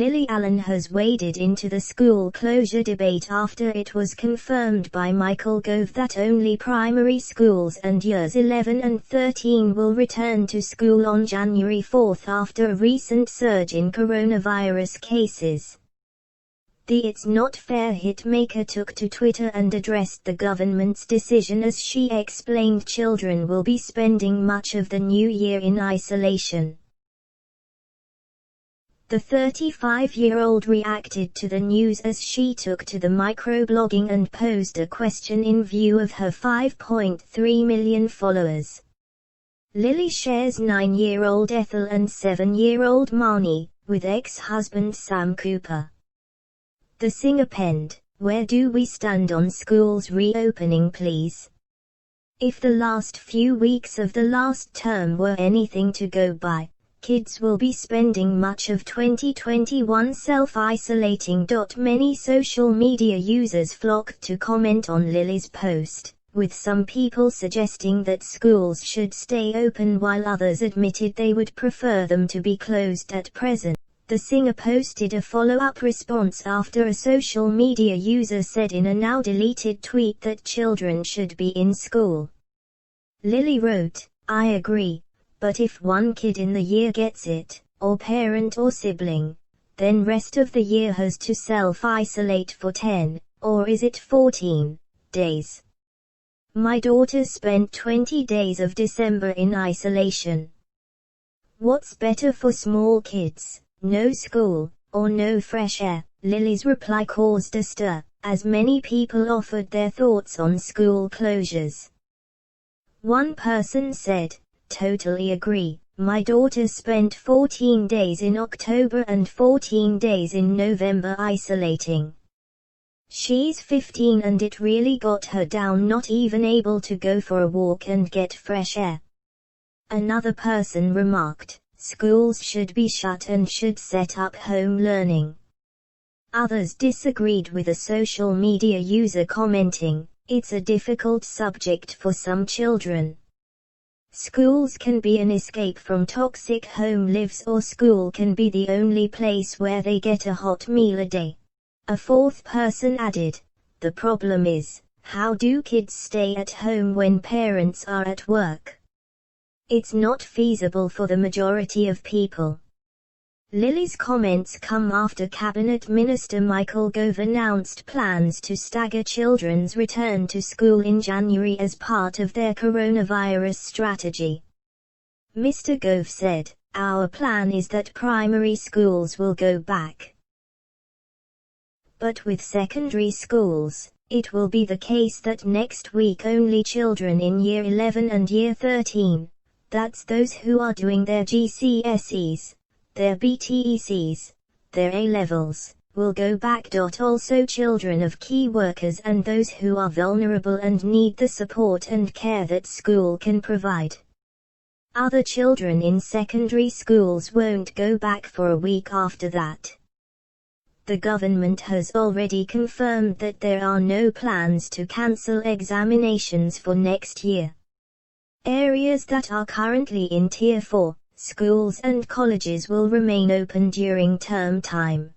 Lily Allen has waded into the school closure debate after it was confirmed by Michael Gove that only primary schools and years 11 and 13 will return to school on January 4 after a recent surge in coronavirus cases. The It's Not Fair hitmaker took to Twitter and addressed the government's decision as she explained children will be spending much of the new year in isolation. The 35-year-old reacted to the news as she took to the microblogging and posed a question in view of her 5.3 million followers. Lily shares 9-year-old Ethel and 7-year-old Marnie, with ex-husband Sam Cooper. The singer penned, "Where do we stand on schools reopening, please? If the last few weeks of the last term were anything to go by, kids will be spending much of 2021 self-isolating." Many social media users flocked to comment on Lily's post, with some people suggesting that schools should stay open while others admitted they would prefer them to be closed at present. The singer posted a follow-up response after a social media user said in a now-deleted tweet that children should be in school. Lily wrote, "I agree. But if one kid in the year gets it, or parent or sibling, then rest of the year has to self-isolate for 10, or is it 14, days? My daughter spent 20 days of December in isolation. What's better for small kids, no school, or no fresh air?" Lily's reply caused a stir, as many people offered their thoughts on school closures. One person said, "Totally agree. My daughter spent 14 days in October and 14 days in November isolating. She's 15 and it really got her down, not even able to go for a walk and get fresh air." Another person remarked, "Schools should be shut and should set up home learning." Others disagreed, with a social media user commenting, "It's a difficult subject for some children. Schools can be an escape from toxic home lives, or school can be the only place where they get a hot meal a day." A fourth person added, "The problem is, how do kids stay at home when parents are at work? It's not feasible for the majority of people." Lily's comments come after Cabinet Minister Michael Gove announced plans to stagger children's return to school in January as part of their coronavirus strategy. Mr. Gove said, "Our plan is that primary schools will go back. But with secondary schools, it will be the case that next week only children in Year 11 and Year 13, that's those who are doing their GCSEs, their BTECs, their A-levels, will go back. Also children of key workers and those who are vulnerable and need the support and care that school can provide. Other children in secondary schools won't go back for a week after that." The government has already confirmed that there are no plans to cancel examinations for next year. Areas that are currently in Tier 4, schools and colleges will remain open during term time.